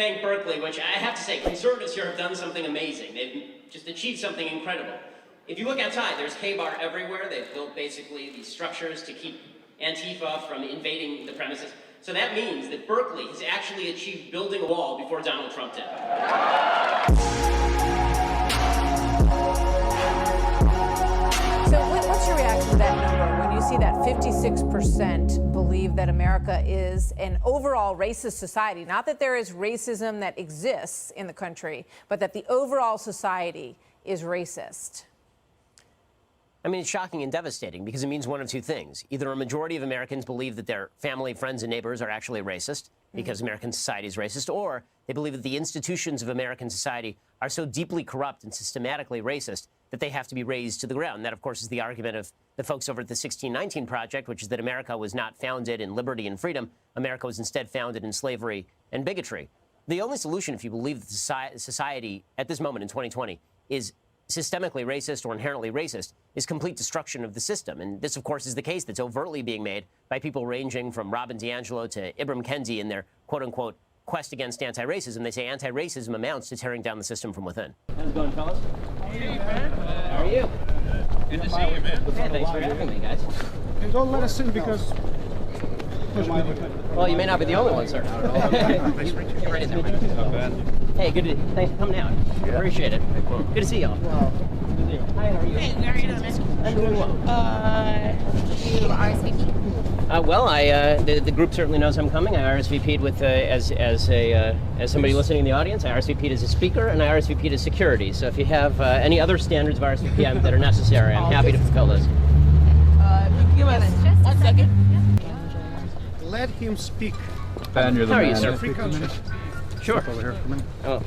thank Berkeley, which I have to say, conservatives here have done something amazing. They've just achieved something incredible. If you look outside, there's K-bar everywhere. They've built basically these structures to keep Antifa from invading the premises. So that means that Berkeley has actually achieved building a wall before Donald Trump did. So what's your reaction to that number when you see that 56% believe that America is an overall racist society? Not that there is racism that exists in the country, but that the overall society is racist. I mean, it's shocking and devastating because it means one of two things. Either a majority of Americans believe that their family, friends, and neighbors are actually racist because American society is racist, or they believe that the institutions of American society are so deeply corrupt and systematically racist that they have to be razed to the ground. And that, of course, is the argument of the folks over at the 1619 Project, which is that America was not founded in liberty and freedom. America was instead founded in slavery and bigotry. The only solution, if you believe that society at this moment in 2020 is systemically racist or inherently racist, is complete destruction of the system. And this, of course, is the case that's overtly being made by people ranging from Robin DiAngelo to Ibram Kendi in their quote-unquote quest against anti-racism. They say anti-racism amounts to tearing down the system from within. How's it going, fellas? Hey, man. How are you? Good to see you, man. Yeah, thanks for having me, guys. And don't let us in because... Well, you may not be the only one, sir. Nice to meet you. Nice to meet you. Not bad. Hey, thanks for coming out. Yeah. Appreciate it. Good to see y'all. Hi, how are you? Hey, how are you doing, man? I'm doing well. You RSVP? Well, the group certainly knows I'm coming. I RSVP'd with as somebody listening in the audience. I RSVP'd as a speaker, and I RSVP'd as security. So if you have any other standards of RSVP that are necessary, I'm happy to fulfill those. Give us 1 second. Let him speak. Ben, you're the How are man. you, sir? Sure. Over here for a minute. Oh.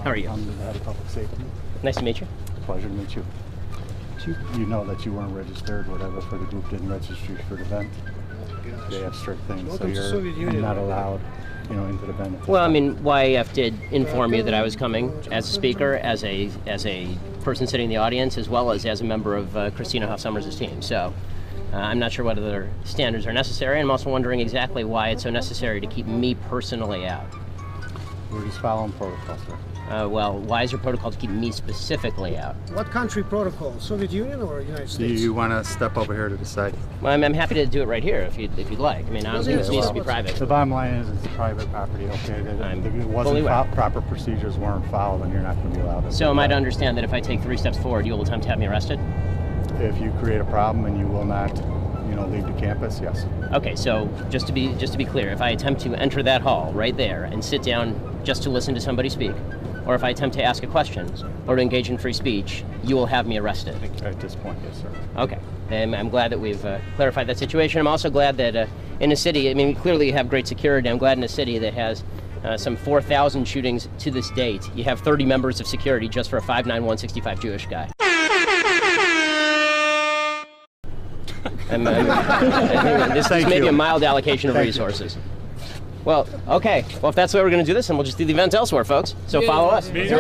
How are you? I'm the head of public safety. Nice to meet you. Pleasure to meet you. You know that you weren't registered, whatever, for the group didn't register you for the event. They have strict things, Welcome to so Soviet you're Union. not allowed, into the event. Well, I mean, YAF did inform me that I was coming as a speaker, as a person sitting in the audience, as well as a member of Christina Hoff Sommers' team. So I'm not sure what other standards are necessary. And I'm also wondering exactly why it's so necessary to keep me personally out. We're just following protocol, sir. Well, why is your protocol to keep me specifically out? What country protocol? Soviet Union or United Do States? you want to step over here to the side? Well, I'm happy to do it right here if you'd like. I mean, I don't think this needs to be private. The bottom line is it's private property, okay? I'm It fully wasn't aware. proper procedures weren't followed, and you're not going to be allowed. So am I to understand that if I take 3 steps forward, you will attempt to have me arrested? If you create a problem and you will not, leave the campus, yes. Okay, so just to be clear, if I attempt to enter that hall right there and sit down just to listen to somebody speak, or if I attempt to ask a question or to engage in free speech, you will have me arrested. At this point, yes, sir. Okay, and I'm glad that we've clarified that situation. I'm also glad that in a city, I mean, we clearly have great security. I'm glad in a city that has some 4,000 shootings to this date, you have 30 members of security just for a 5'9", 165 Jewish guy. I think this may be a mild allocation of resources. Well, okay. Well, if that's the way we're going to do this, then we'll just do the event elsewhere, folks. So follow us. Here we go.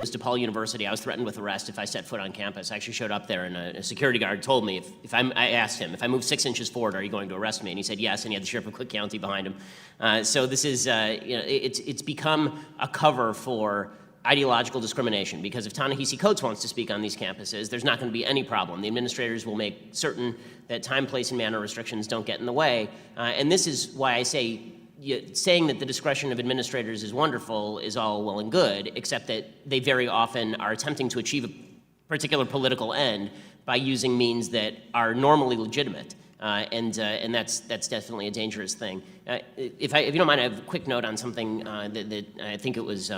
At DePaul University, I was threatened with arrest if I set foot on campus. I actually showed up there, and a security guard told me I asked him, if I move 6 inches forward, are you going to arrest me? And he said yes, and he had the sheriff of Cook County behind him. So this is, it's become a cover for ideological discrimination, because if Ta-Nehisi Coates wants to speak on these campuses, there's not going to be any problem. The administrators will make certain that time, place, and manner restrictions don't get in the way. And this is why I say saying that the discretion of administrators is wonderful is all well and good, except that they very often are attempting to achieve a particular political end by using means that are normally legitimate. And that's definitely a dangerous thing. If you don't mind, I have a quick note on something that I think it was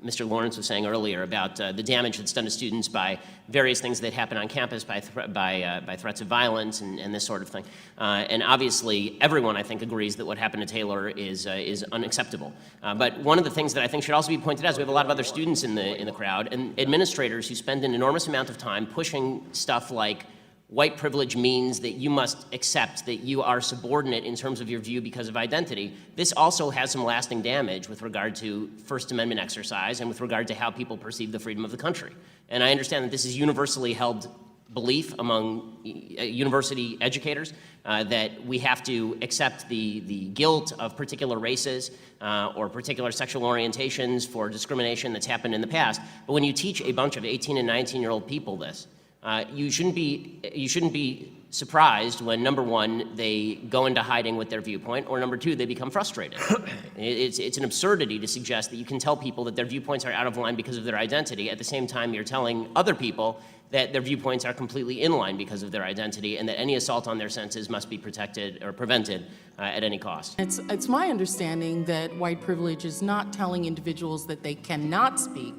Mr. Lawrence was saying earlier about the damage that's done to students by various things that happen on campus, by threats of violence and this sort of thing. And obviously, everyone, I think, agrees that what happened to Taylor is unacceptable. But one of the things that I think should also be pointed out is we have a lot of other students in the crowd and administrators who spend an enormous amount of time pushing stuff like white privilege means that you must accept that you are subordinate in terms of your view because of identity. This also has some lasting damage with regard to First Amendment exercise and with regard to how people perceive the freedom of the country. And I understand that this is universally held belief among university educators, that we have to accept the guilt of particular races or particular sexual orientations for discrimination that's happened in the past. But when you teach a bunch of 18 and 19-year-old people this, you shouldn't be surprised when, number one, they go into hiding with their viewpoint, or number two, they become frustrated. It's an absurdity to suggest that you can tell people that their viewpoints are out of line because of their identity. At the same time, you're telling other people that their viewpoints are completely in line because of their identity, and that any assault on their senses must be protected or prevented at any cost. It's my understanding that white privilege is not telling individuals that they cannot speak,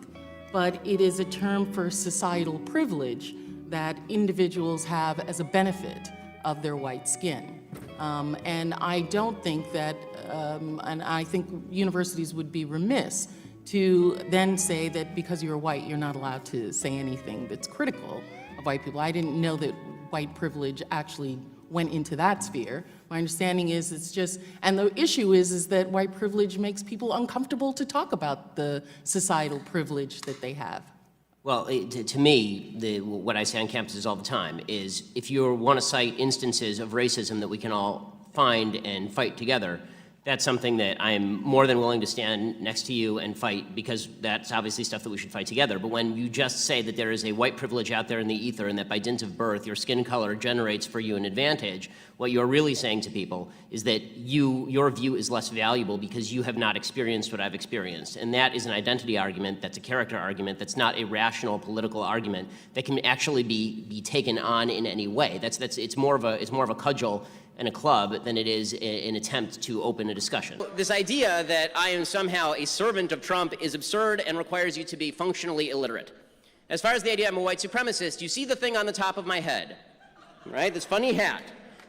but it is a term for societal privilege that individuals have as a benefit of their white skin. And I don't think that, and I think universities would be remiss to then say that because you're white, you're not allowed to say anything that's critical of white people. I didn't know that white privilege actually went into that sphere. My understanding is it's just, and the issue is that white privilege makes people uncomfortable to talk about the societal privilege that they have. Well, to me, what I say on campuses all the time is if you want to cite instances of racism that we can all find and fight together, that's something that I'm more than willing to stand next to you and fight, because that's obviously stuff that we should fight together. But when you just say that there is a white privilege out there in the ether and that by dint of birth your skin color generates for you an advantage, what you're really saying to people is that your view is less valuable because you have not experienced what I've experienced. And that is an identity argument, that's a character argument, that's not a rational political argument that can actually be taken on in any way. It's more of a cudgel and a club than it is an attempt to open a discussion. This idea that I am somehow a servant of Trump is absurd and requires you to be functionally illiterate. As far as the idea I'm a white supremacist, you see the thing on the top of my head, right? This funny hat.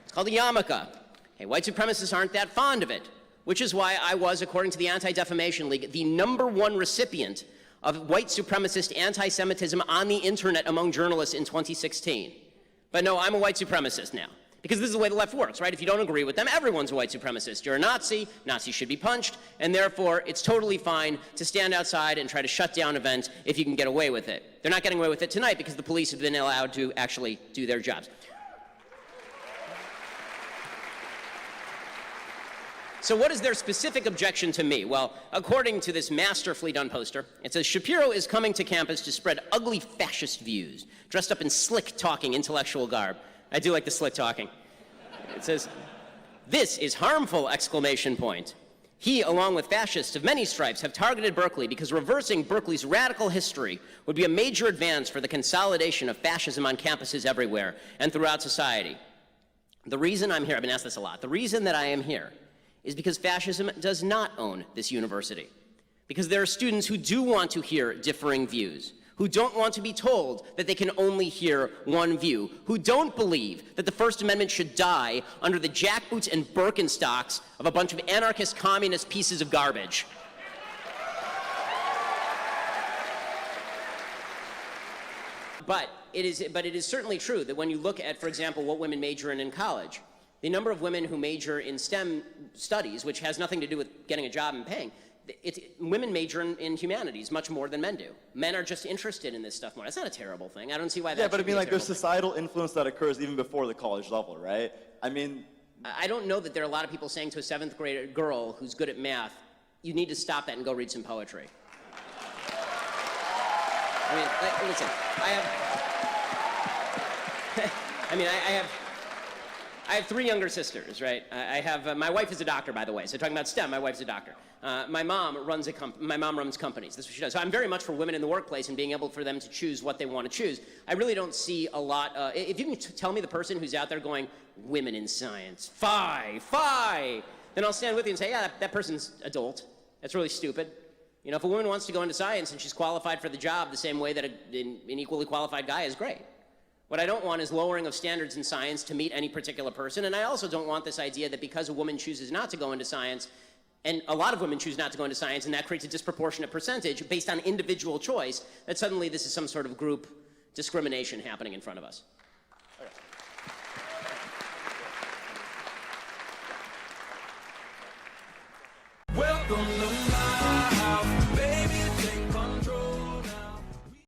It's called a yarmulke. Hey, white supremacists aren't that fond of it, which is why I was, according to the Anti-Defamation League, the #1 recipient of white supremacist anti-Semitism on the internet among journalists in 2016. But no, I'm a white supremacist now. Because this is the way the left works, right? If you don't agree with them, everyone's a white supremacist. You're a Nazi, Nazis should be punched, and therefore it's totally fine to stand outside and try to shut down events if you can get away with it. They're not getting away with it tonight because the police have been allowed to actually do their jobs. So what is their specific objection to me? Well, according to this masterfully done poster, it says, Shapiro is coming to campus to spread ugly fascist views, dressed up in slick-talking intellectual garb. I do like the slick talking. It says, this is harmful, exclamation point. He, along with fascists of many stripes, have targeted Berkeley because reversing Berkeley's radical history would be a major advance for the consolidation of fascism on campuses everywhere and throughout society. The reason I'm here, I've been asked this a lot, the reason that I am here is because fascism does not own this university. Because there are students who do want to hear differing views, who don't want to be told that they can only hear one view, who don't believe that the First Amendment should die under the jackboots and Birkenstocks of a bunch of anarchist communist pieces of garbage. But it is certainly true that when you look at, for example, what women major in college, the number of women who major in STEM studies, which has nothing to do with getting a job and paying, women major in humanities much more than men do. Men are just interested in this stuff more. That's not a terrible thing. I don't see why that. Yeah, but I mean, like, there's thing. societal influence that occurs even before the college level, right? I mean, I don't know that there are a lot of people saying to a 7th grade girl who's good at math, you need to stop that and go read some poetry. I mean, listen, I have 3 younger sisters, right? I have my wife is a doctor, by the way. So talking about STEM, my wife's a doctor. My mom runs companies. That's what she does. So I'm very much for women in the workplace and being able for them to choose what they want to choose. I really don't see a lot. If you can tell me the person who's out there going, women in science, fie, then I'll stand with you and say, yeah, that person's adult. That's really stupid. You know, if a woman wants to go into science and she's qualified for the job the same way that an equally qualified guy is, great. What I don't want is lowering of standards in science to meet any particular person, and I also don't want this idea that because a woman chooses not to go into science, and a lot of women choose not to go into science, and that creates a disproportionate percentage based on individual choice, that suddenly this is some sort of group discrimination happening in front of us. Welcome to